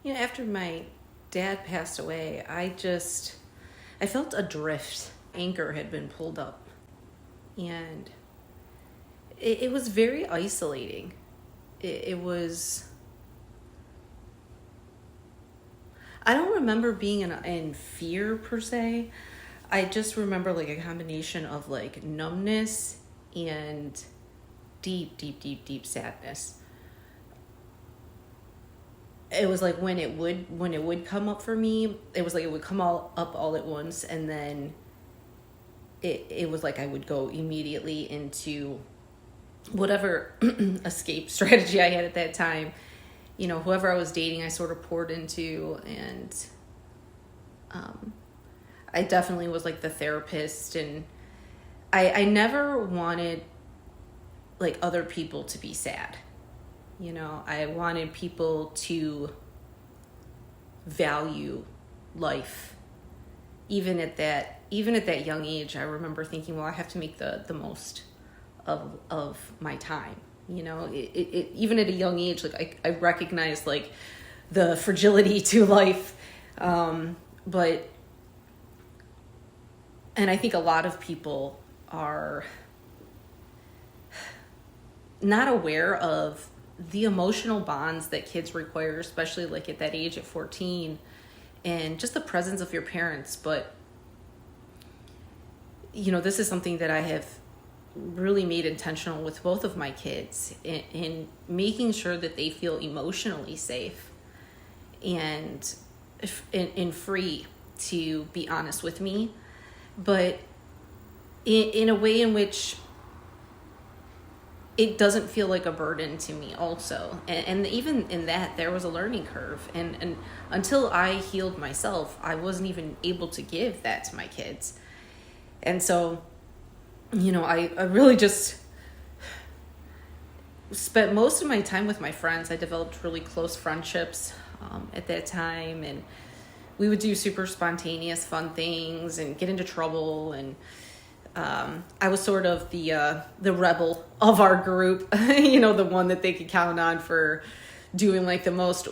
After my dad passed away, I felt adrift. Anchor had been pulled up, and it was very isolating. It was, I don't remember being in fear per se. I just remember like a combination of like numbness and deep, deep, deep, deep sadness. It was like when it would come up for me, it was like it would come all up all at once, and then it was like I would go immediately into whatever escape strategy I had at that time. Whoever I was dating, I sort of poured into, and I definitely was like the therapist, and I never wanted like other people to be sad. I wanted people to value life. Even at that young age, I remember thinking, well, I have to make the most of my time. Even at a young age, like I recognized like the fragility to life. But I think a lot of people are not aware of the emotional bonds that kids require, especially like at that age at 14, and just the presence of your parents. But this is something that I have really made intentional with both of my kids in making sure that they feel emotionally safe and free to be honest with me, but in a way in which it doesn't feel like a burden to me also. And even in that, there was a learning curve. And until I healed myself, I wasn't even able to give that to my kids. And so, I really just spent most of my time with my friends. I developed really close friendships at that time. And we would do super spontaneous, fun things and get into trouble. And I was sort of the rebel of our group, the one that they could count on for doing like the most,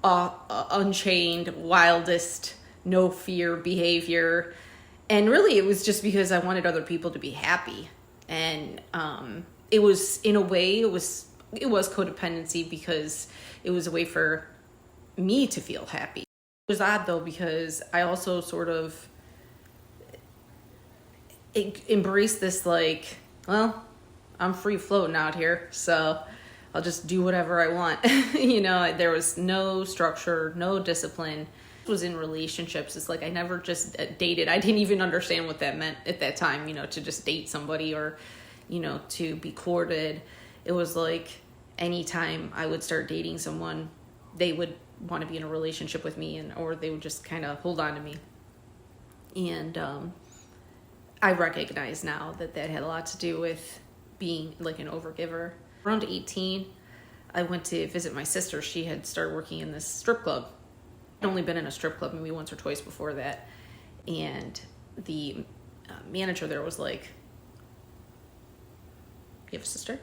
unchained, wildest, no fear behavior. And really it was just because I wanted other people to be happy. And it was, in a way, it was codependency, because it was a way for me to feel happy. It was odd though, because I also sort of embrace this like, well, I'm free floating out here, so I'll just do whatever I want. There was no structure, no discipline. I was in relationships. It's like I never just dated. I didn't even understand what that meant at that time, to just date somebody or, to be courted. It was like anytime I would start dating someone, they would want to be in a relationship with me, or they would just kind of hold on to me. And I recognize now that had a lot to do with being like an overgiver. Around 18, I went to visit my sister. She had started working in this strip club. I'd only been in a strip club maybe once or twice before that. And the manager there was like, you have a sister?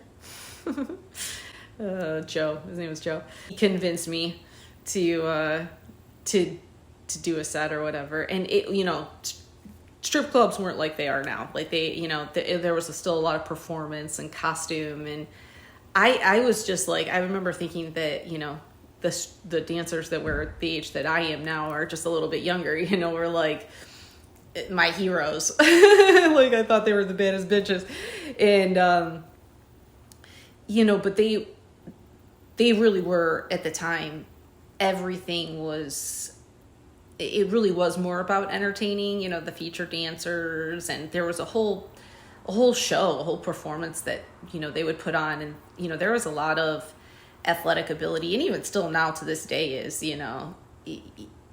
Joe. His name was Joe. He convinced me to do a set or whatever. And strip clubs weren't like they are now. Like there was still a lot of performance and costume. And I was just like, I remember thinking that, the dancers that were the age that I am now are just a little bit younger, were like my heroes. Like I thought they were the baddest bitches. And, but they really were at the time. Everything was, it really was more about entertaining, the featured dancers, and there was a whole show, a whole performance that, they would put on. And, there was a lot of athletic ability, and even still now to this day is,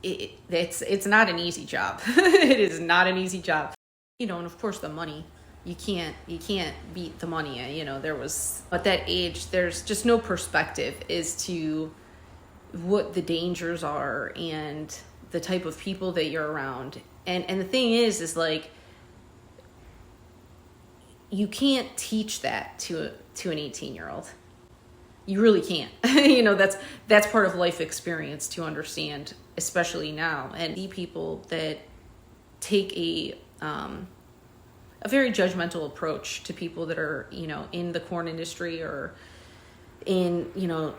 it's not an easy job. It is not an easy job. And of course the money, you can't beat the money. There was, at that age, there's just no perspective as to what the dangers are and the type of people that you're around. And the thing is like, you can't teach that to an 18-year-old. You really can't. You know, that's part of life experience to understand, especially now. And see people that take a very judgmental approach to people that are, you know, in the corn industry or in, you know,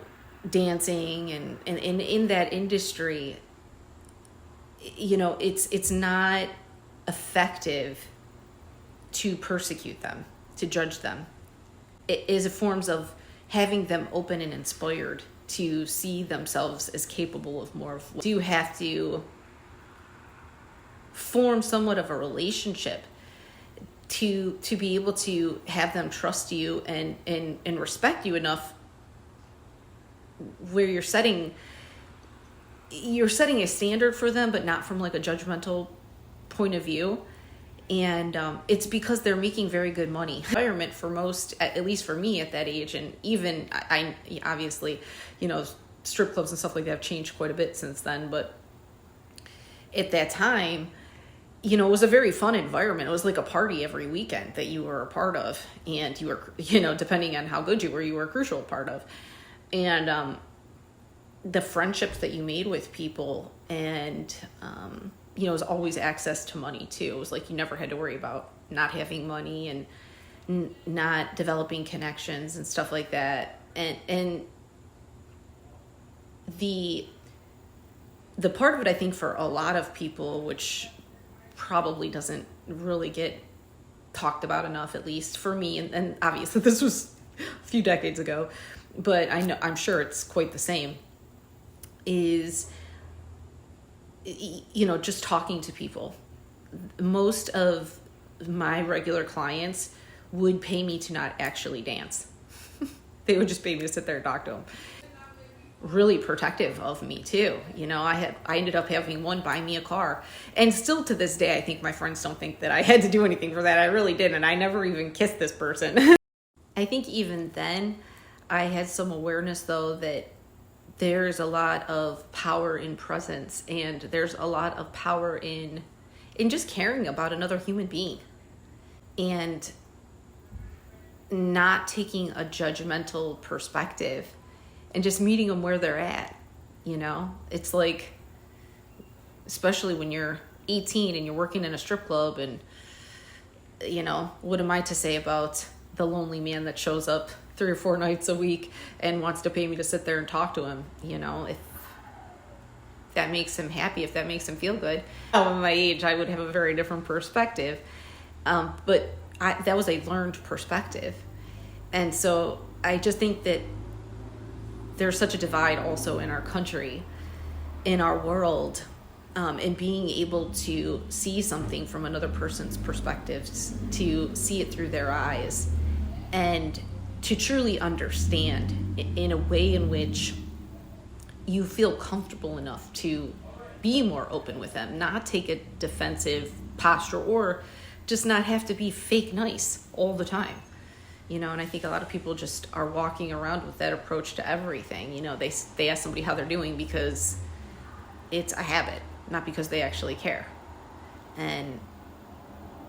dancing and in that industry. You know, it's not effective to persecute them, to judge them. It is a forms of having them open and inspired to see themselves as capable of more. You have to form somewhat of a relationship to be able to have them trust you and respect you enough where you're setting a standard for them, but not from like a judgmental point of view. And it's because they're making very good money. Environment for most, at least for me at that age, and even I obviously, you know, strip clubs and stuff like that have changed quite a bit since then. But at that time, you know, it was a very fun environment. It was like a party every weekend that you were a part of, and you were, you know, depending on how good you were a crucial part of. And the friendships that you made with people, and you know, it was always access to money too. It was like you never had to worry about not having money and not developing connections and stuff like that. And the part of it, I think, for a lot of people, which probably doesn't really get talked about enough, at least for me, and obviously this was a few decades ago, but I'm sure it's quite the same, is, you know, just talking to people. Most of my regular clients would pay me to not actually dance. They would just pay me to sit there and talk to them. Really protective of me too. You know, I ended up having one buy me a car, and still to this day, I think my friends don't think that I had to do anything for that. I really didn't. I never even kissed this person. I think even then I had some awareness though that there's a lot of power in presence, and there's a lot of power in just caring about another human being and not taking a judgmental perspective and just meeting them where they're at. You know, it's like, especially when you're 18 and you're working in a strip club, and, you know, what am I to say about the lonely man that shows up 3 or 4 nights a week and wants to pay me to sit there and talk to him? You know, if that makes him happy, if that makes him feel good. At my age, I would have a very different perspective. But that was a learned perspective. And so I just think that there's such a divide also in our country, in our world, and being able to see something from another person's perspective, to see it through their eyes, and to truly understand in a way in which you feel comfortable enough to be more open with them, not take a defensive posture, or just not have to be fake nice all the time. You know, and I think a lot of people just are walking around with that approach to everything. You know, they ask somebody how they're doing because it's a habit, not because they actually care. And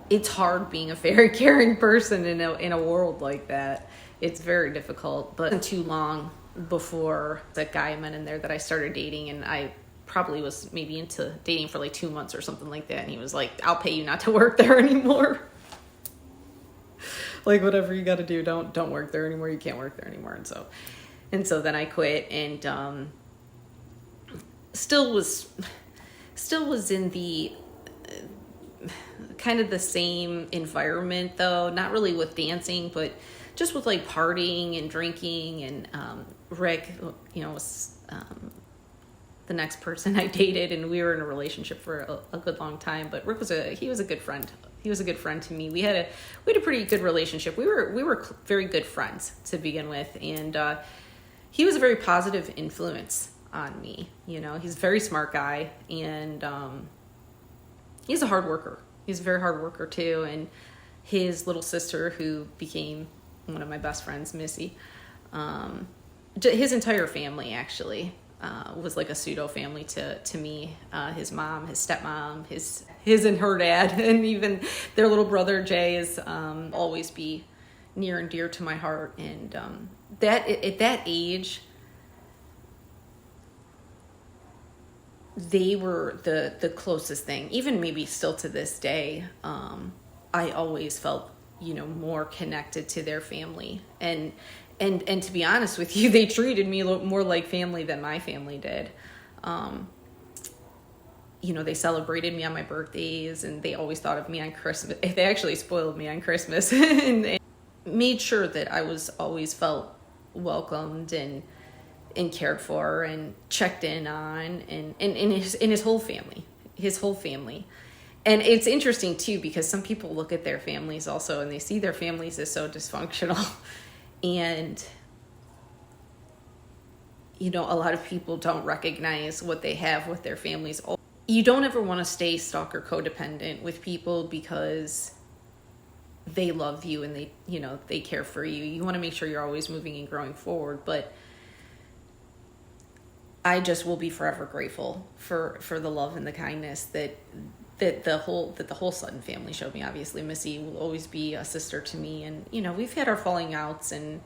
it's hard being a very caring person in a world like that. It's very difficult. But too long before that guy I met in there that I started dating, and I probably was maybe into dating for like 2 months or something like that, and he was like, I'll pay you not to work there anymore. Like, whatever you got to do, don't work there anymore. You can't work there anymore. And so then I quit, and still was in the kind of the same environment though, not really with dancing, but just with like partying and drinking. And Rick, you know, was the next person I dated, and we were in a relationship for a good long time. But Rick was a good friend. He was a good friend to me. We had a pretty good relationship. We were very good friends to begin with, and he was a very positive influence on me. You know, he's a very smart guy, and he's a hard worker. He's a very hard worker too. And his little sister, who became one of my best friends, Missy, his entire family actually was like a pseudo family to me. His mom, his stepmom, his and her dad, and even their little brother Jay is always be near and dear to my heart. And that at that age, they were the closest thing. Even maybe still to this day, I always felt, more connected to their family. And to be honest with you, they treated me a little more like family than my family did. They celebrated me on my birthdays, and they always thought of me on Christmas. They actually spoiled me on Christmas and they made sure that I was always felt welcomed and cared for and checked in on, and his whole family. And it's interesting too, because some people look at their families also and they see their families as so dysfunctional. And a lot of people don't recognize what they have with their families. You don't ever want to stay stalker codependent with people because they love you and they care for you. You want to make sure you're always moving and growing forward. But I just will be forever grateful for the love and the kindness that the whole Sutton family showed me. Obviously, Missy will always be a sister to me, and we've had our falling outs, and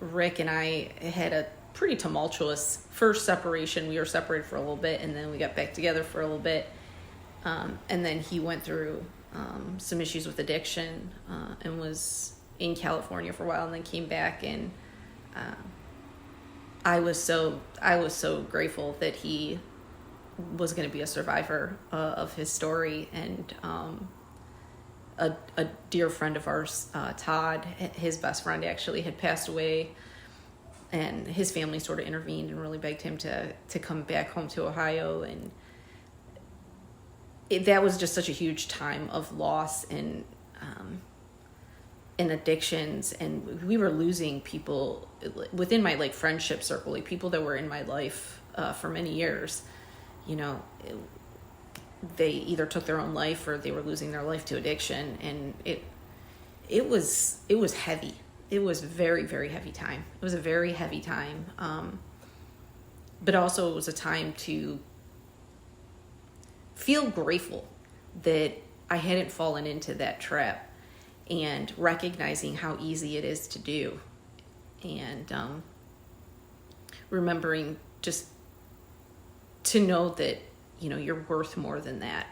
Rick and I had a pretty tumultuous first separation. We were separated for a little bit, and then we got back together for a little bit, and then he went through some issues with addiction and was in California for a while, and then came back, and I was so grateful that he was going to be a survivor of his story. And a dear friend of ours, Todd, his best friend, actually had passed away, and his family sort of intervened and really begged him to come back home to Ohio. And that was just such a huge time of loss and addictions, and we were losing people within my friendship circle, people that were in my life for many years. They either took their own life or they were losing their life to addiction, and it was heavy. It was a very, very heavy time. It was a very heavy time, but also it was a time to feel grateful that I hadn't fallen into that trap, and recognizing how easy it is to do, and remembering just to know that you're worth more than that,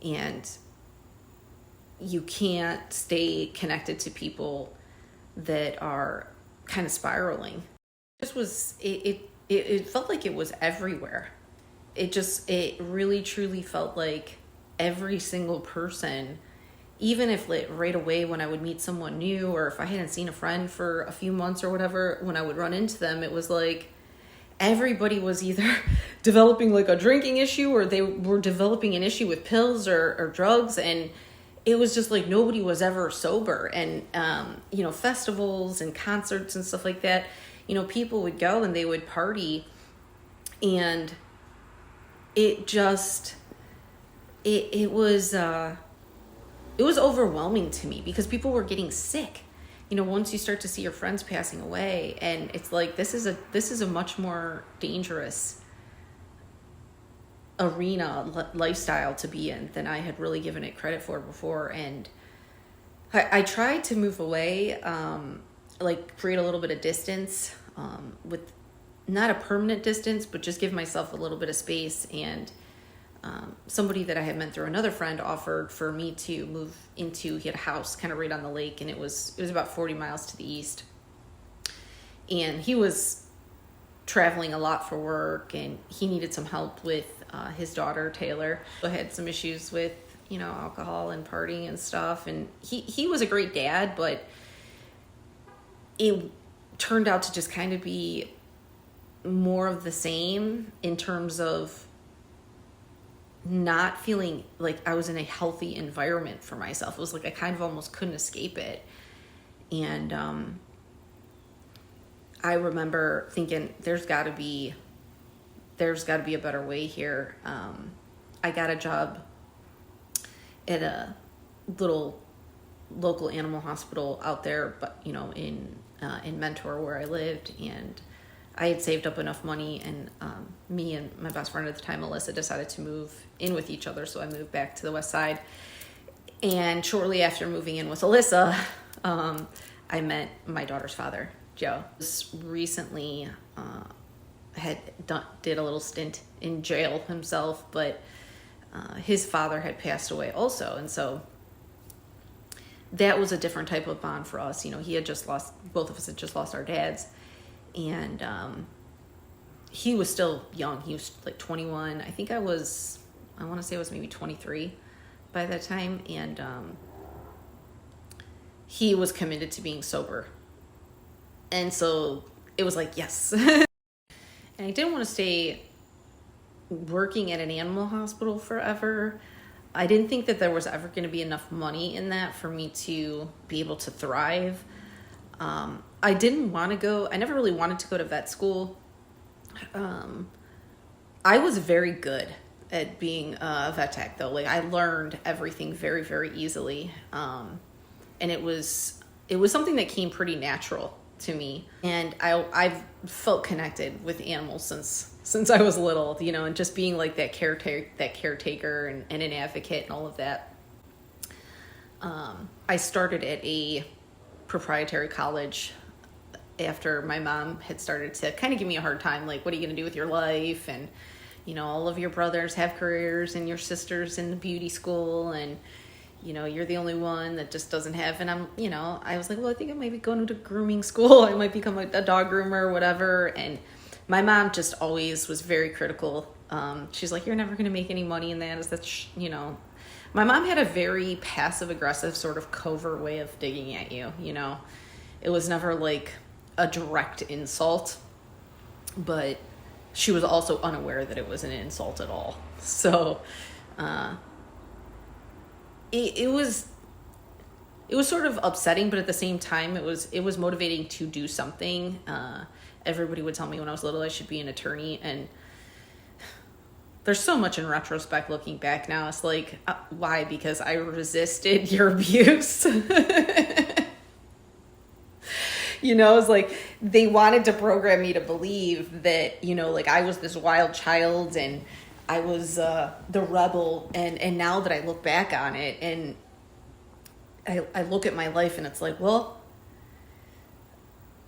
and you can't stay connected to people that are kind of spiraling. It felt like it was everywhere. It really truly felt like every single person, even if right away when I would meet someone new, or if I hadn't seen a friend for a few months or whatever, when I would run into them, it was like everybody was either developing a drinking issue, or they were developing an issue with pills or drugs. And it was just nobody was ever sober. And, festivals and concerts and stuff like that, people would go and they would party, and it was overwhelming to me, because people were getting sick. Once you start to see your friends passing away, and it's this is a much more dangerous arena, lifestyle to be in than I had really given it credit for before. And I tried to move away, create a little bit of distance, with not a permanent distance, but just give myself a little bit of space. And somebody that I had met through another friend offered for me to move into. He had a house kind of right on the lake, and it was about 40 miles to the east. And he was traveling a lot for work, and he needed some help with his daughter Taylor, who had some issues with alcohol and partying and stuff. And he was a great dad, but it turned out to just kind of be more of the same in terms of not feeling like I was in a healthy environment for myself. It was I kind of almost couldn't escape it. And I remember thinking there's got to be a better way here. I got a job at a little local animal hospital out there, but in Mentor, where I lived, and I had saved up enough money, and me and my best friend at the time, Alyssa, decided to move in with each other. So I moved back to the west side. And shortly after moving in with Alyssa, I met my daughter's father, Joe. Just recently did a little stint in jail himself, but his father had passed away also. And so that was a different type of bond for us. You know, both of us had just lost our dads. And he was still young. He was like 21. I think I want to say I was maybe 23 by that time. And he was committed to being sober. And so it was like, yes. And I didn't want to stay working at an animal hospital forever. I didn't think that there was ever going to be enough money in that for me to be able to thrive. I never really wanted to go to vet school. I was very good at being a vet tech though. Like I learned everything very, very easily. And it was something that came pretty natural to me. And I've felt connected with animals since I was little, you know, and just being like that caretaker and an advocate and all of that. I started at a proprietary college after my mom had started to kind of give me a hard time, like, what are you going to do with your life? And, you know, all of your brothers have careers and your sister's in the beauty school and, you know, you're the only one that just doesn't have. And I was like, well, I think I might be going to grooming school. I might become a dog groomer or whatever. And my mom just always was very critical. She's like, you're never going to make any money in that. My mom had a very passive aggressive sort of covert way of digging at you. You know, it was never like a direct insult, but she was also unaware that it was an insult at all. So, it was sort of upsetting, but at the same time, it was motivating to do something. Everybody would tell me when I was little I should be an attorney, and there's so much in retrospect looking back now. It's like, why? Because I resisted your abuse. You know, it's like they wanted to program me to believe that, you know, like I was this wild child and I was the rebel. And now that I look back on it and I look at my life and it's like, well,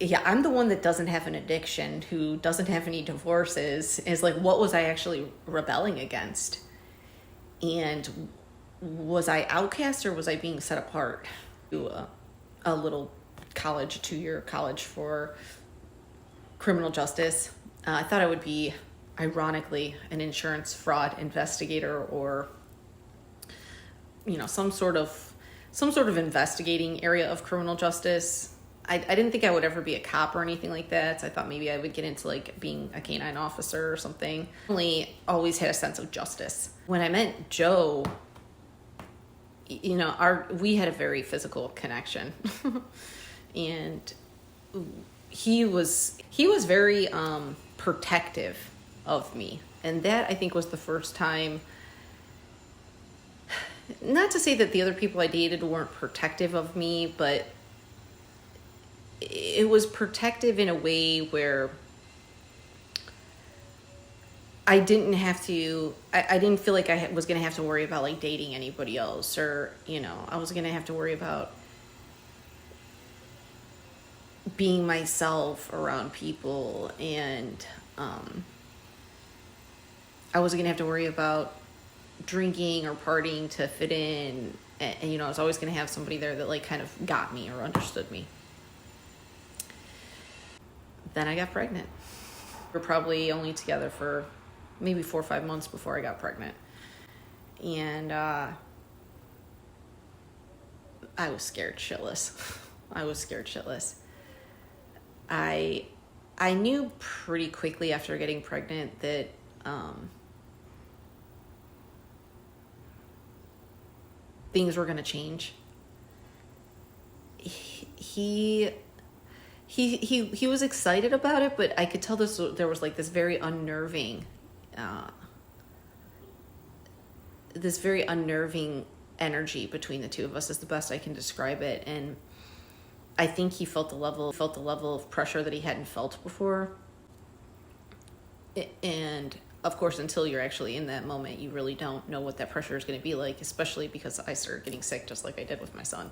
yeah, I'm the one that doesn't have an addiction, who doesn't have any divorces. Is like, what was I actually rebelling against? And was I outcast or was I being set apart? A little college, 2-year college for criminal justice. I thought I would be, ironically, an insurance fraud investigator or, you know, some sort of investigating area of criminal justice. I didn't think I would ever be a cop or anything like that. So I thought maybe I would get into like being a canine officer or something. I always had a sense of justice. When I met Joe, you know, we had a very physical connection. And he was very protective of me. And that, I think, was the first time, not to say that the other people I dated weren't protective of me, but it was protective in a way where I didn't feel like I was going to have to worry about like dating anybody else, or, you know, I was going to have to worry about being myself around people, and I wasn't going to have to worry about drinking or partying to fit in. And, you know, I was always going to have somebody there that like kind of got me or understood me. Then I got pregnant. We were probably only together for maybe 4 or 5 months before I got pregnant. And I was scared shitless. I knew pretty quickly after getting pregnant that things were going to change. He was excited about it, but I could tell there was like this very unnerving energy between the two of us, is the best I can describe it. And I think he felt the level of pressure that he hadn't felt before. And of course, until you're actually in that moment, you really don't know what that pressure is going to be like, especially because I started getting sick just like I did with my son.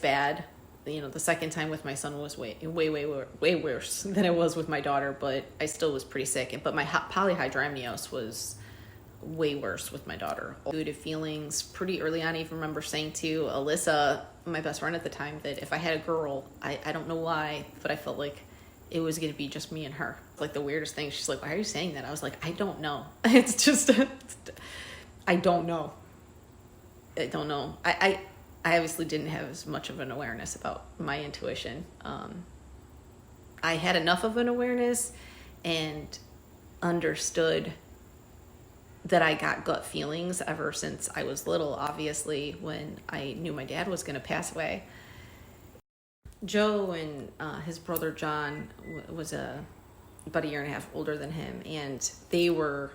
Bad. The second time with my son was way worse than it was with my daughter, but I still was pretty sick. But my polyhydramnios was way worse with my daughter. Intuitive feelings pretty early on. I even remember saying to Alyssa, my best friend at the time, that if I had a girl, I don't know why, but I felt like it was going to be just me and her. Like the weirdest thing. She's like, why are you saying that? I was like, I don't know. It's just, I don't know. I don't know. I obviously didn't have as much of an awareness about my intuition. I had enough of an awareness and understood that I got gut feelings ever since I was little, obviously, when I knew my dad was going to pass away. Joe and his brother John was about a year and a half older than him, and they were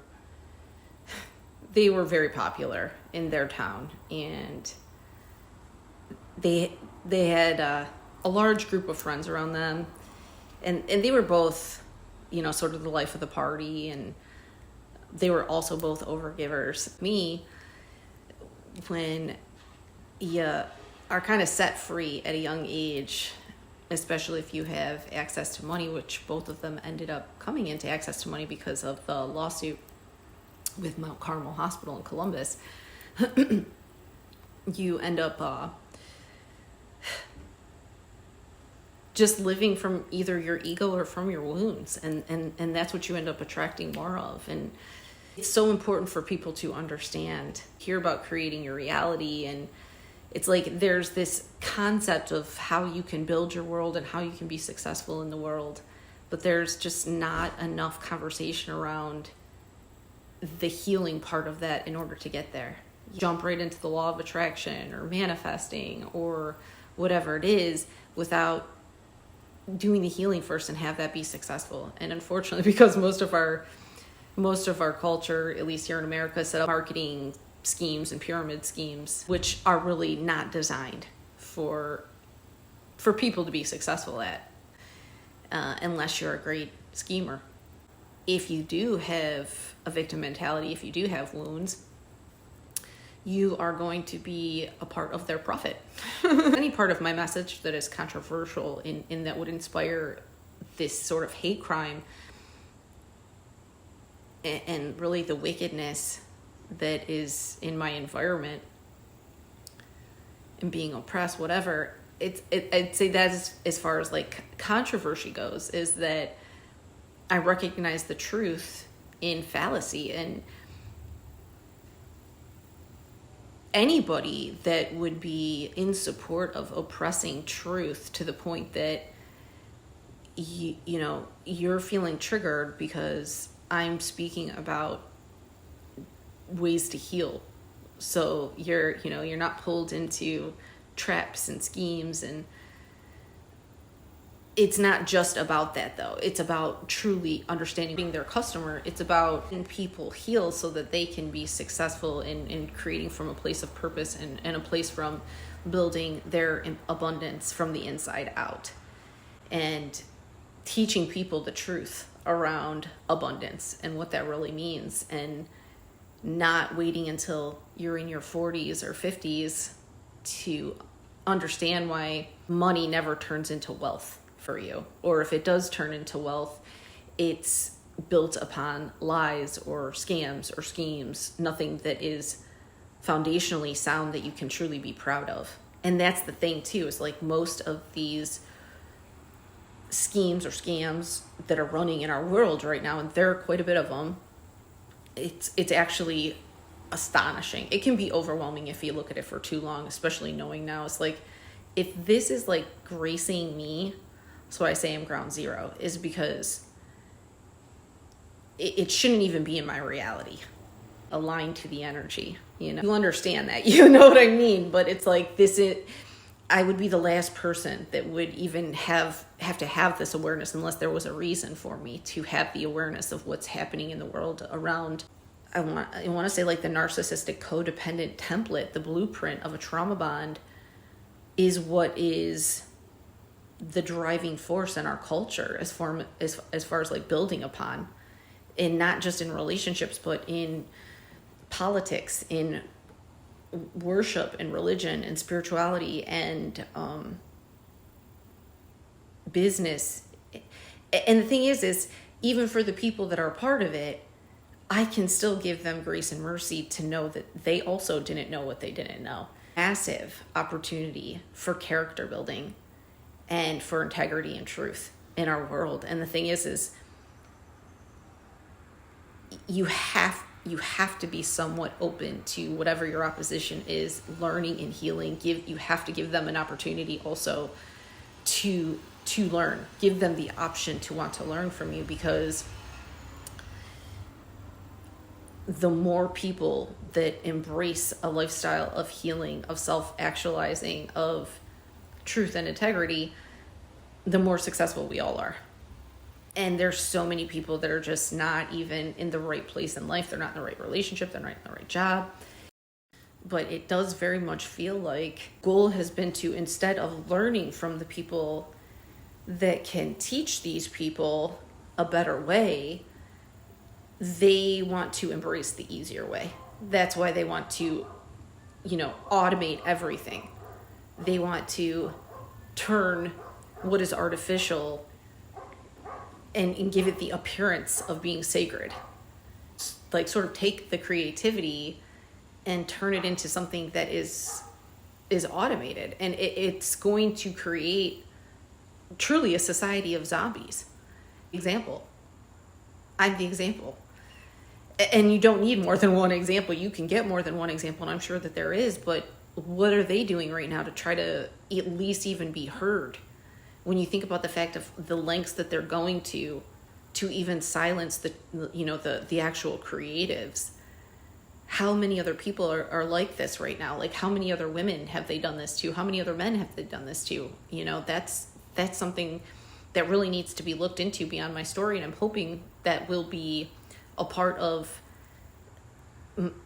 very popular in their town, and they had a large group of friends around them, and they were both, sort of the life of the party, and they were also both overgivers. Me, when you are kind of set free at a young age, especially if you have access to money, which both of them ended up coming into access to money because of the lawsuit with Mount Carmel Hospital in Columbus, you end up just living from either your ego or from your wounds, and that's what you end up attracting more of. And it's so important for people to understand, hear about creating your reality, and it's like there's this concept of how you can build your world and how you can be successful in the world, but there's just not enough conversation around the healing part of that in order to get there. You jump right into the law of attraction or manifesting or whatever it is without doing the healing first and have that be successful. And unfortunately, because most of our culture, at least here in America, set up marketing schemes and pyramid schemes, which are really not designed for people to be successful at, unless you're a great schemer. If you do have a victim mentality, if you do have wounds, you are going to be a part of their profit. Any part of my message that is controversial in that would inspire this sort of hate crime and really the wickedness that is in my environment and being oppressed, whatever, I'd say that's as far as like controversy goes, is that I recognize the truth in fallacy, and anybody that would be in support of oppressing truth to the point that you're feeling triggered because I'm speaking about ways to heal, so you're not pulled into traps and schemes. And it's not just about that, though. It's about truly understanding, being their customer. It's about helping people heal so that they can be successful in creating from a place of purpose and a place from building their abundance from the inside out, and teaching people the truth around abundance and what that really means, and not waiting until you're in your 40s or 50s to understand why money never turns into wealth for you. Or if it does turn into wealth, it's built upon lies or scams or schemes, nothing that is foundationally sound that you can truly be proud of. And that's the thing too, is like most of these schemes or scams that are running in our world right now, and there are quite a bit of them, it's actually astonishing. It can be overwhelming if you look at it for too long, especially knowing now. It's like, if this is like gracing me, that's why I say I'm ground zero, is because it shouldn't even be in my reality, aligned to the energy. You understand that, you know what I mean? But it's like I would be the last person that would even have to have this awareness unless there was a reason for me to have the awareness of what's happening in the world around. I want to say like the narcissistic codependent template, the blueprint of a trauma bond, is what is the driving force in our culture as far as like building upon. in not just in relationships, but in politics, in worship and religion and spirituality and business. And the thing is even for the people that are a part of it, I can still give them grace and mercy to know that they also didn't know what they didn't know. Massive opportunity for character building and for integrity and truth in our world. And the thing is you have to be somewhat open to whatever your opposition is, learning and healing. You have to give them an opportunity also to learn. Give them the option to want to learn from you, because the more people that embrace a lifestyle of healing, of self-actualizing, of truth and integrity, the more successful we all are. And there's so many people that are just not even in the right place in life. They're not in the right relationship. They're not in the right job. But it does very much feel like goal has been to, instead of learning from the people that can teach these people a better way, they want to embrace the easier way. That's why they want to, automate everything. They want to turn what is artificial and give it the appearance of being sacred. Like, sort of take the creativity and turn it into something that is automated. And it's going to create truly a society of zombies. Example. I'm the example. And you don't need more than one example. You can get more than one example, and I'm sure that there is, but what are they doing right now to try to at least even be heard? When you think about the fact of the lengths that they're going to even silence the actual creatives, how many other people are like this right now? Like, how many other women have they done this to? How many other men have they done this to? That's something that really needs to be looked into beyond my story, and I'm hoping that will be a part of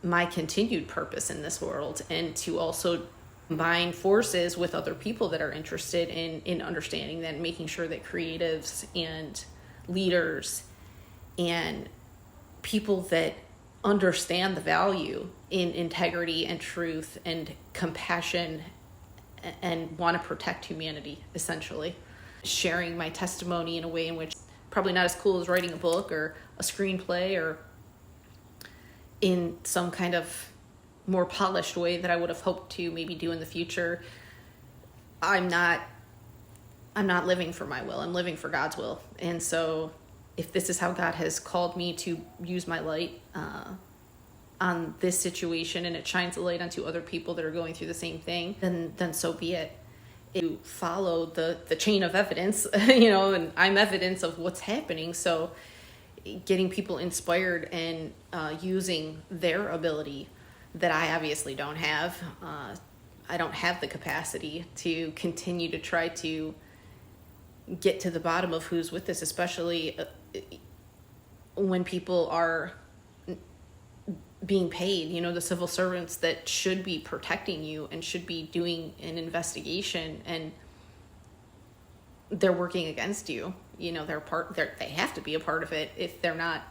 my continued purpose in this world, and to also combine forces with other people that are interested in understanding that, and making sure that creatives and leaders and people that understand the value in integrity and truth and compassion and want to protect humanity, essentially. Sharing my testimony in a way in which probably not as cool as writing a book or a screenplay, or in some kind of more polished way that I would have hoped to maybe do in the future. I'm not living for my will. I'm living for God's will. And so if this is how God has called me to use my light on this situation, and it shines a light onto other people that are going through the same thing, then so be it. To follow the chain of evidence, and I'm evidence of what's happening. So getting people inspired and using their ability that I obviously don't have. I don't have the capacity to continue to try to get to the bottom of who's with this, especially when people are being paid, the civil servants that should be protecting you and should be doing an investigation, and they're working against you. They have to be a part of it if they're not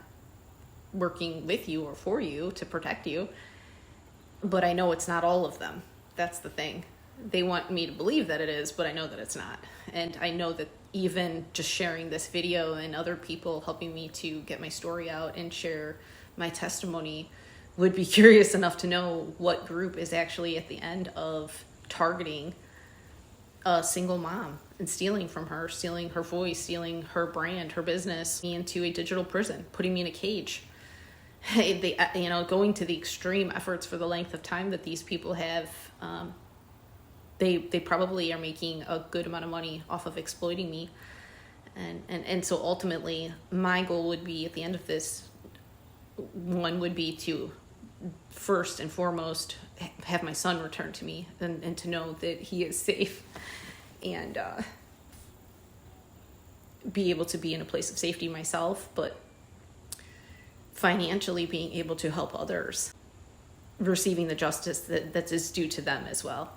working with you or for you to protect you. But I know it's not all of them. That's the thing. They want me to believe that it is, but I know that it's not. And I know that even just sharing this video and other people helping me to get my story out and share my testimony would be curious enough to know what group is actually at the end of targeting a single mom and stealing from her, stealing her voice, stealing her brand, her business, me into a digital prison, putting me in a cage. They, going to the extreme efforts for the length of time that these people have. They probably are making a good amount of money off of exploiting me. And so ultimately my goal would be, at the end of this, one would be to first and foremost have my son returned to me, and to know that he is safe, and be able to be in a place of safety myself, but financially being able to help others receiving the justice that is due to them as well.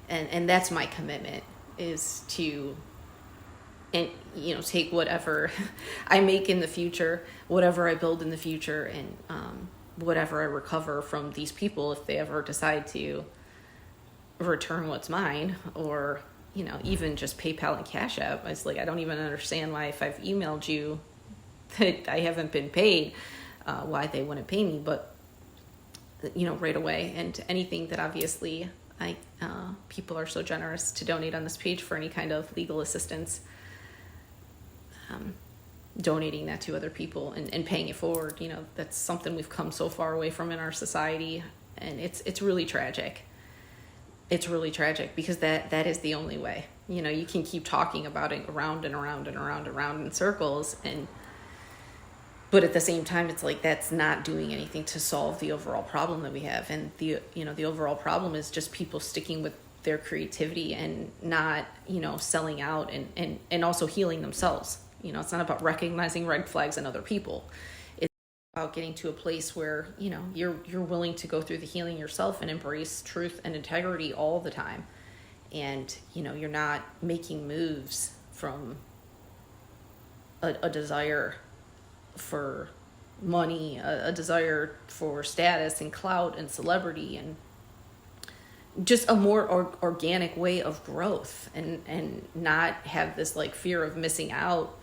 And that's my commitment, is to and, you know, take whatever I make in the future, whatever I build in the future, and whatever I recover from these people, if they ever decide to return what's mine, or, you know, even just PayPal and Cash App. It's like, I don't even understand why, if I've emailed you that I haven't been paid, why they wouldn't pay me, but, you know, right away. And anything that obviously people are so generous to donate on this page for any kind of legal assistance, donating that to other people and paying it forward, you know, that's something we've come so far away from in our society. And it's really tragic. It's really tragic, because that is the only way. You know, you can keep talking about it around and around and around and around in circles, but at the same time, it's like, that's not doing anything to solve the overall problem that we have. And the overall problem is just people sticking with their creativity and not, you know, selling out, and also healing themselves. You know, it's not about recognizing red flags in other people. It's about getting to a place where, you know, you're willing to go through the healing yourself and embrace truth and integrity all the time. And, you know, you're not making moves from a desire for money, a desire for status and clout and celebrity, and just a more organic way of growth, and not have this like fear of missing out,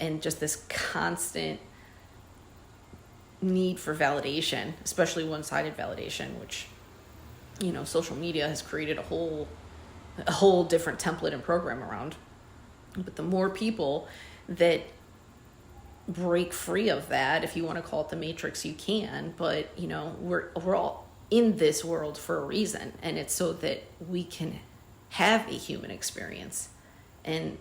and just this constant need for validation, especially one-sided validation, which, you know, social media has created a whole different template and program around. But the more people that break free of that, if you want to call it the matrix, you can, but, you know, we're all in this world for a reason, and it's so that we can have a human experience. And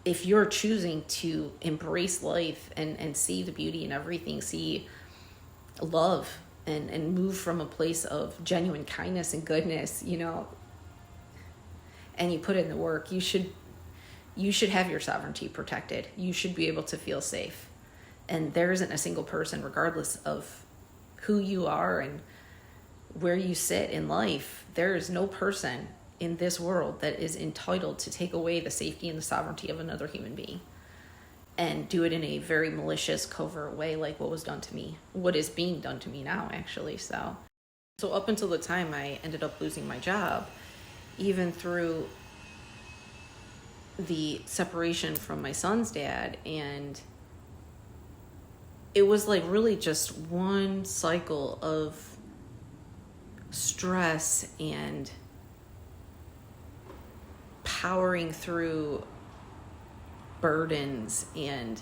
if you're choosing to embrace life and see the beauty in everything, see love, and move from a place of genuine kindness and goodness, you know, and you put in the work, you should have your sovereignty protected. You should be able to feel safe. And there isn't a single person, regardless of who you are and where you sit in life, there is no person in this world that is entitled to take away the safety and the sovereignty of another human being, and do it in a very malicious, covert way, like what was done to me, what is being done to me now, actually. So up until the time I ended up losing my job, even through the separation from my son's dad, and it was like really just one cycle of stress and powering through burdens and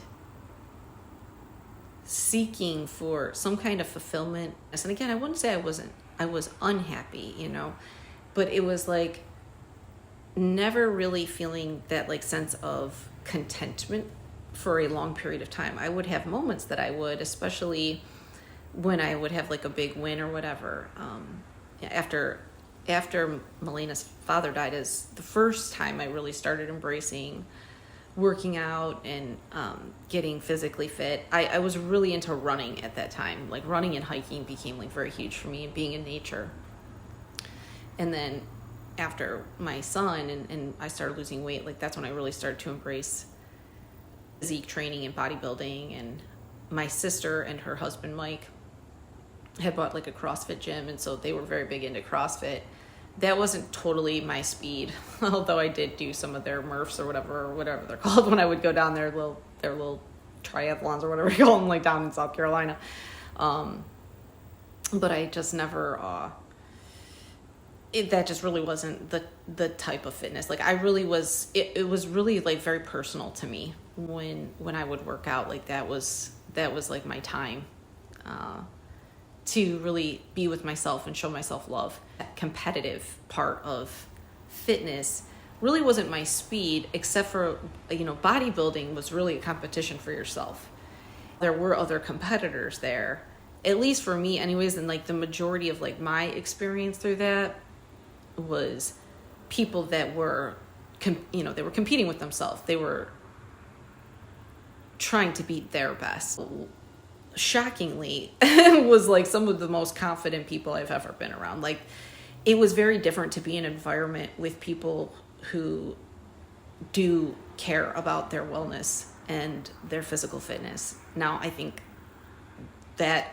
seeking for some kind of fulfillment. And again, I wouldn't say I was unhappy, you know, but it was like never really feeling that like sense of contentment for a long period of time. I would have moments that I would, especially when I would have like a big win or whatever. After Melena's father died is the first time I really started embracing working out and getting physically fit. I was really into running at that time. Like running and hiking became like very huge for me, and being in nature. And then after my son and I started losing weight, like that's when I really started to embrace physique training and bodybuilding. And my sister and her husband Mike had bought like a CrossFit gym, and so they were very big into CrossFit. That wasn't totally my speed, although I did do some of their Murphs or whatever they're called when I would go down their little triathlons or whatever you call them, like down in South Carolina. But I just never that just really wasn't the type of fitness. Like I really was, it was really like very personal to me when I would work out. Like that was like my time to really be with myself and show myself love. That competitive part of fitness really wasn't my speed, except for, you know, bodybuilding was really a competition for yourself. There were other competitors there, at least for me anyways, and like the majority of like my experience through that was people that were, they were competing with themselves. They were trying to beat their best. Shockingly, was like some of the most confident people I've ever been around. Like it was very different to be in an environment with people who do care about their wellness and their physical fitness. Now, I think that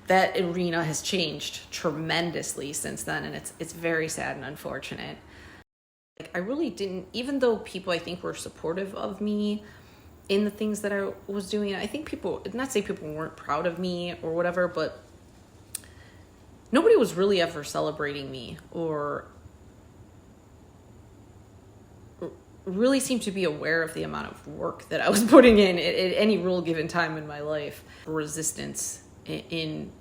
arena has changed tremendously since then, and it's very sad and unfortunate. Like, I really didn't, even though people I think were supportive of me in the things that I was doing, I think people, not say people weren't proud of me or whatever, but nobody was really ever celebrating me or really seemed to be aware of the amount of work that I was putting in at any real given time in my life. Resistance in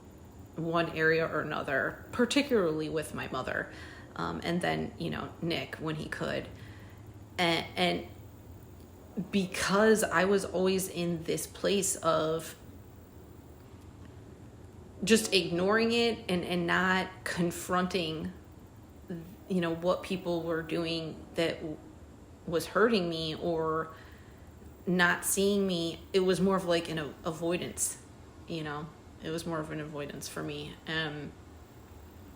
one area or another, particularly with my mother, and then, Nick when he could. And because I was always in this place of just ignoring it and not confronting, what people were doing that was hurting me or not seeing me, it was more of like an avoidance, it was more of an avoidance for me.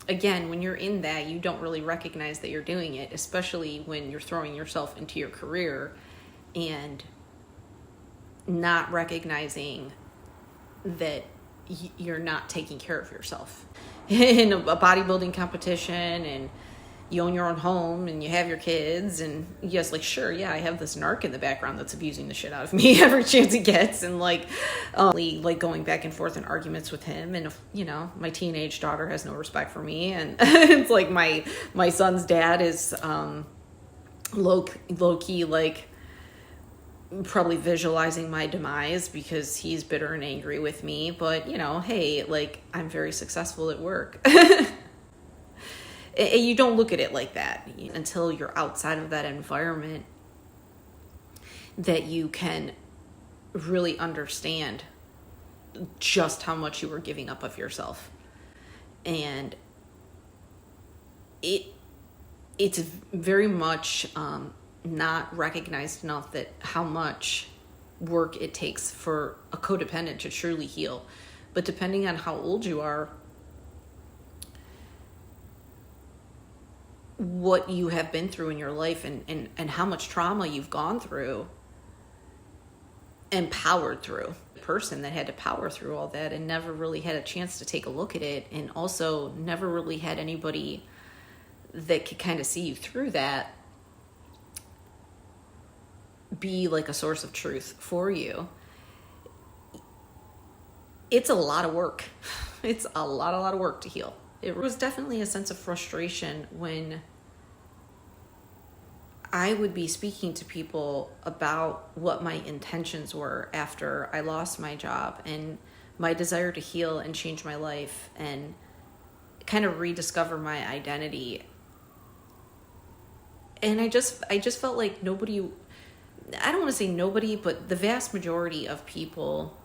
Again, when you're in that, you don't really recognize that you're doing it, especially when you're throwing yourself into your career and not recognizing that you're not taking care of yourself in a bodybuilding competition, and you own your own home and you have your kids, and yes, like, sure, yeah, I have this narc in the background that's abusing the shit out of me every chance he gets, and like going back and forth in arguments with him, and my teenage daughter has no respect for me, and it's like my son's dad is low key, like, probably visualizing my demise because he's bitter and angry with me, but hey, like, I'm very successful at work. You don't look at it like that until you're outside of that environment, that you can really understand just how much you were giving up of yourself. And it's very much not recognized enough that how much work it takes for a codependent to truly heal. But depending on how old you are, what you have been through in your life, and how much trauma you've gone through and powered through. The person that had to power through all that and never really had a chance to take a look at it, and also never really had anybody that could kind of see you through that, be like a source of truth for you. It's a lot of work. It's a lot of work to heal. It was definitely a sense of frustration when I would be speaking to people about what my intentions were after I lost my job, and my desire to heal and change my life and kind of rediscover my identity. And I just felt like nobody, I don't want to say nobody, but the vast majority of people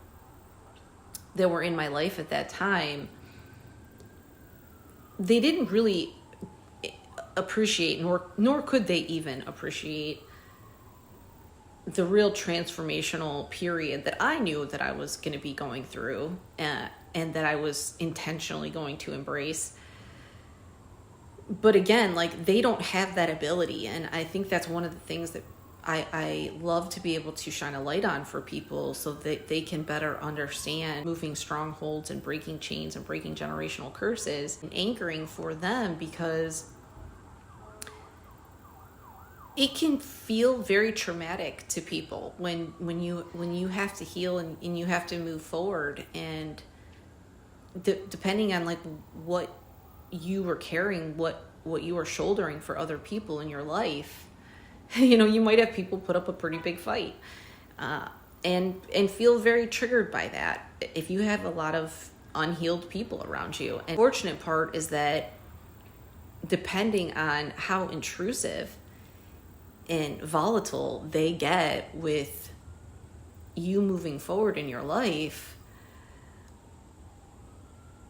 that were in my life at that time, they didn't really appreciate, nor could they even appreciate the real transformational period that I knew that I was going to be going through, and that I was intentionally going to embrace. But again, like, they don't have that ability, and I think that's one of the things that I love to be able to shine a light on for people, so that they can better understand moving strongholds and breaking chains and breaking generational curses and anchoring for them, because it can feel very traumatic to people when you have to heal and you have to move forward, and depending on like what you were carrying, what you were shouldering for other people in your life, you might have people put up a pretty big fight, and feel very triggered by that if you have a lot of unhealed people around you. And the fortunate part is that depending on how intrusive and volatile they get with you moving forward in your life,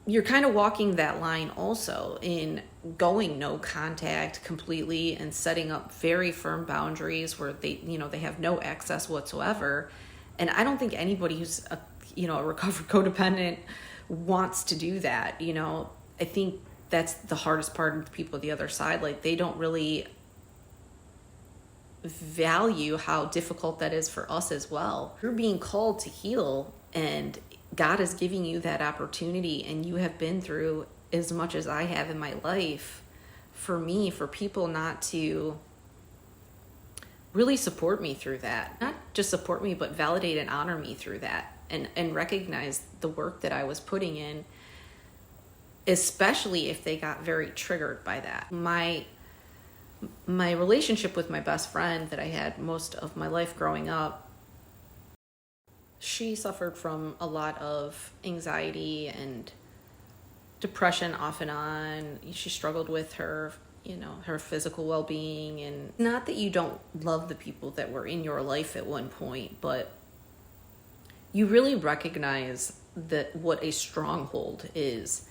you're kind of walking that line also in going no contact completely and setting up very firm boundaries where they have no access whatsoever. And I don't think anybody who's a recovered codependent wants to do that. I think that's the hardest part of the people on the other side. Like, they don't really value how difficult that is for us as well. You're being called to heal, and God is giving you that opportunity, and you have been through as much as I have in my life. For me, for people not to really support me through that, not just support me, but validate and honor me through that, and recognize the work that I was putting in, especially if they got very triggered by that. My relationship with my best friend that I had most of my life growing up, she suffered from a lot of anxiety and depression off and on. She struggled with her physical well-being. And not that you don't love the people that were in your life at one point, but you really recognize that what a stronghold is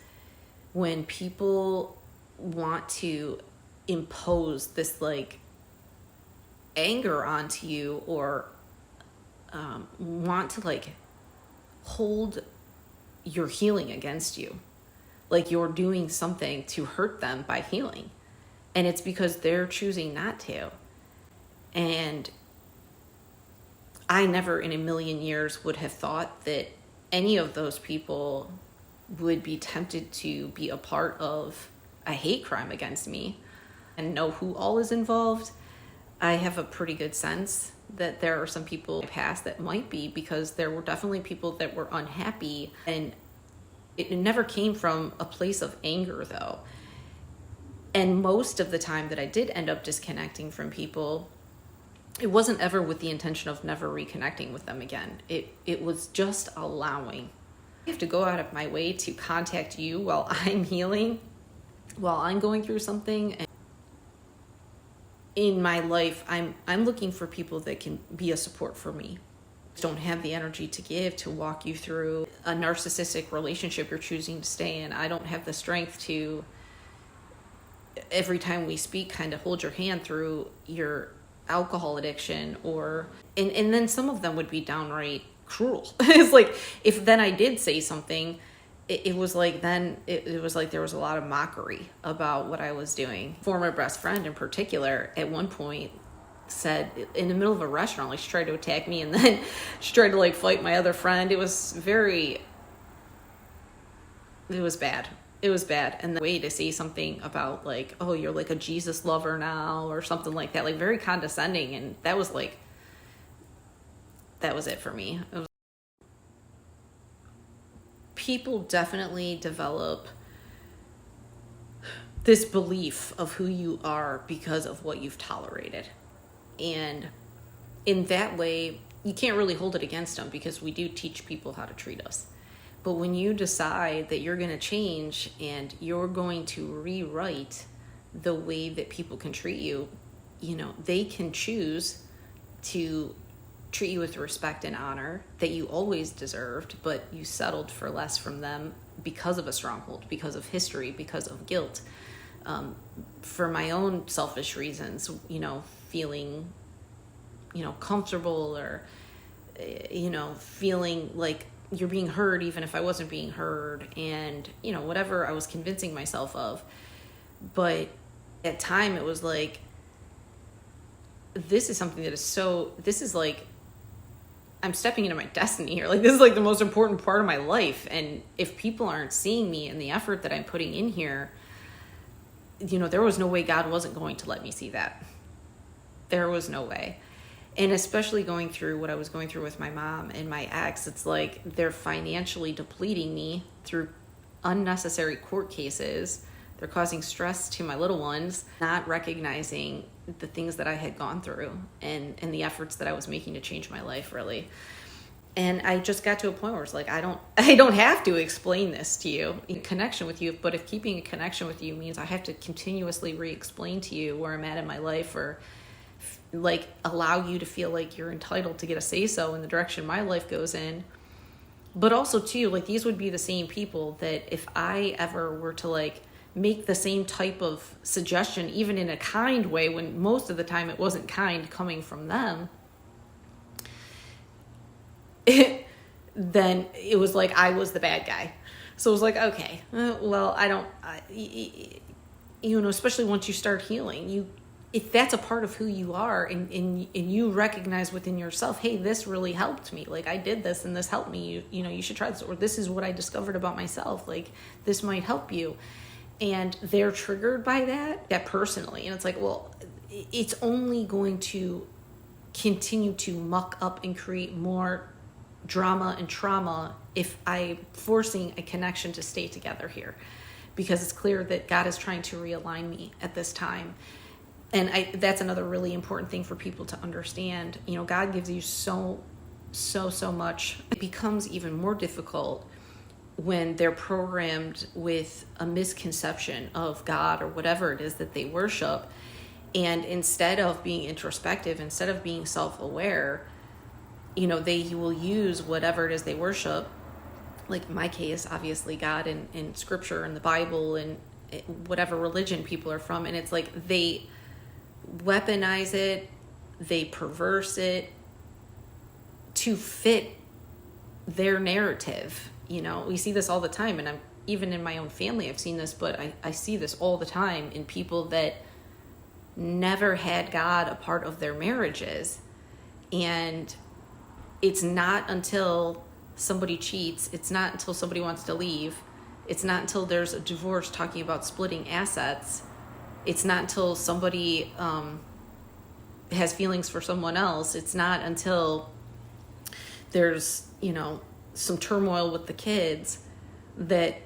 when people want to impose this like anger onto you, or want to like hold your healing against you, like you're doing something to hurt them by healing, and it's because they're choosing not to. And I never in a million years would have thought that any of those people would be tempted to be a part of a hate crime against me and know who all is involved. I have a pretty good sense that there are some people in my past that might be, because there were definitely people that were unhappy, and it never came from a place of anger though. And most of the time that I did end up disconnecting from people, it wasn't ever with the intention of never reconnecting with them again. It was just allowing. I have to go out of my way to contact you while I'm healing, while I'm going through something. And in my life, I'm looking for people that can be a support for me. Don't have the energy to give, to walk you through a narcissistic relationship you're choosing to stay in. I don't have the strength to, every time we speak, kind of hold your hand through your alcohol addiction, and then some of them would be downright cruel. It's like, if then I did say something, it was like then it was like there was a lot of mockery about what I was doing. Former best friend in particular at one point said, in the middle of a restaurant, like she tried to attack me, and then she tried to like fight my other friend. It was bad. It was bad. And the way to say something about like, oh, you're like a Jesus lover now, or something like that, like very condescending. And that was it for me. People definitely develop this belief of who you are because of what you've tolerated. And in that way, you can't really hold it against them, because we do teach people how to treat us. But when you decide that you're going to change and you're going to rewrite the way that people can treat you, they can choose to treat you with respect and honor that you always deserved, but you settled for less from them because of a stronghold, because of history, because of guilt. For my own selfish reasons, feeling, comfortable, or, feeling like you're being heard even if I wasn't being heard, and, whatever I was convincing myself of. But at time it was like, this is something that this is like, I'm stepping into my destiny here. Like, this is like the most important part of my life. And if people aren't seeing me and the effort that I'm putting in here, there was no way God wasn't going to let me see that. There was no way. And especially going through what I was going through with my mom and my ex, it's like they're financially depleting me through unnecessary court cases. They're causing stress to my little ones, not recognizing the things that I had gone through and the efforts that I was making to change my life, really. And I just got to a point where it's like, I don't have to explain this to you in connection with you, but if keeping a connection with you means I have to continuously re-explain to you where I'm at in my life, or like allow you to feel like you're entitled to get a say-so in the direction my life goes in. But also too, like, these would be the same people that if I ever were to like make the same type of suggestion, even in a kind way, when most of the time it wasn't kind coming from them, then it was like I was the bad guy. So it was like, okay, well, especially once you start healing, if that's a part of who you are, and you recognize within yourself, hey, this really helped me, like I did this and this helped me, you should try this, or this is what I discovered about myself, like this might help you, and they're triggered by that personally, and it's like, well, it's only going to continue to muck up and create more drama and trauma if I'm forcing a connection to stay together here, because it's clear that God is trying to realign me at this time. And that's another really important thing for people to understand. God gives you so much. It becomes even more difficult when they're programmed with a misconception of God or whatever it is that they worship. And instead of being introspective, instead of being self-aware, they will use whatever it is they worship. Like in my case, obviously God and scripture and the Bible and whatever religion people are from. And it's like they weaponize it, they perverse it to fit their narrative. We see this all the time, and I'm even in my own family I've seen this, but I see this all the time in people that never had God a part of their marriages. And it's not until somebody cheats, it's not until somebody wants to leave, it's not until there's a divorce talking about splitting assets, it's not until somebody has feelings for someone else, it's not until there's some turmoil with the kids that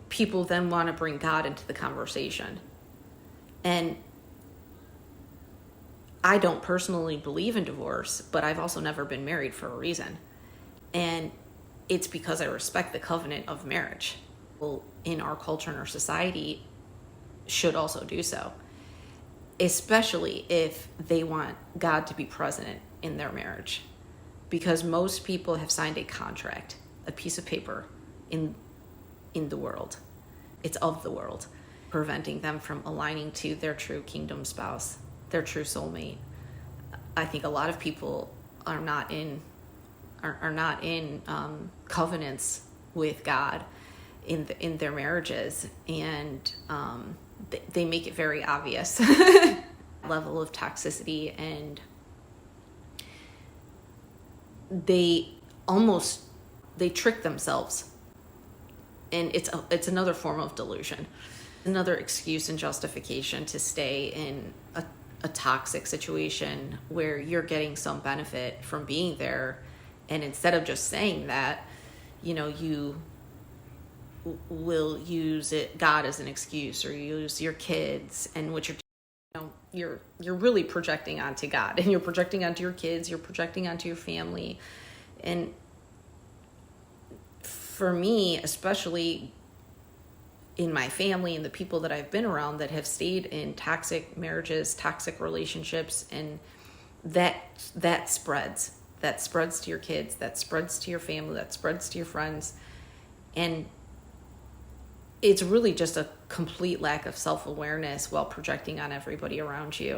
people then want to bring God into the conversation. And I don't personally believe in divorce, but I've also never been married for a reason. And it's because I respect the covenant of marriage. Well, in our culture and our society should also do so, especially if they want God to be present in their marriage. Because most people have signed a contract, a piece of paper in the world. It's of the world, preventing them from aligning to their true kingdom spouse, their true soulmate. I think a lot of people are not in covenants with God in their marriages, and they make it very obvious. Level of toxicity, and they trick themselves, and it's another form of delusion, another excuse and justification to stay in a toxic situation where you're getting some benefit from being there. And instead of just saying that, you will use God as an excuse, or use your kids, and what you're really projecting onto God, and you're projecting onto your kids, you're projecting onto your family. And for me, especially in my family and the people that I've been around that have stayed in toxic marriages, toxic relationships, and that spreads to your kids, that spreads to your family, that spreads to your friends. And it's really just a complete lack of self-awareness while projecting on everybody around you.